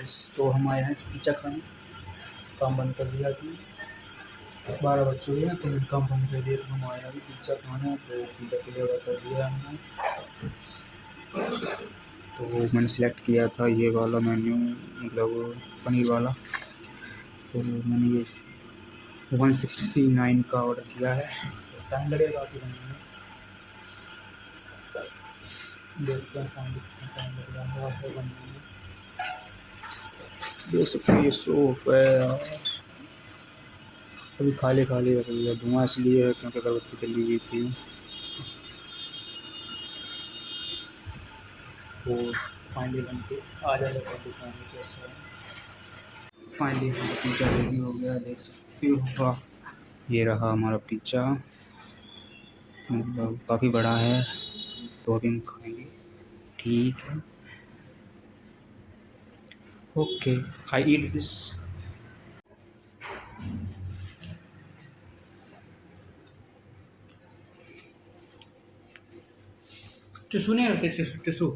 Guys, तो हम आए हैं पिज़्ज़ा खाने। काम बंद कर दिया कि 12 बज चुके हैं, तो काम बंद कर दिया, तो हम आए अभी पिज़्ज़ा खाने। तो पिज़्ज़ा के लिए ऑर्डर कर दिया हमने। तो मैंने सेलेक्ट किया था ये वाला मेन्यू, मतलब पनीर वाला। तो मैंने ये 169 का ऑर्डर किया है। तो टाइम लगेगा काफ़ी बनने में, देखते हैं टाइम लगेगा बनने में। देख सकते हैं ये सूप है और अभी खाली खाली रख लिया। धुआं इसलिए है क्योंकि अगरबत्ती जली हुई थी। तो फाइनली बन के आ जाएगा कभी खाने जैसा। फाइनली हमारा पिज़्ज़ा रेडी हो गया, देख सकते हो। ये रहा हमारा पिज़्ज़ा, मतलब काफ़ी बड़ा है। तो अभी हम खाएंगे, ठीक है। Okay, I eat this. Tissue नहीं रखते, टिश्यू।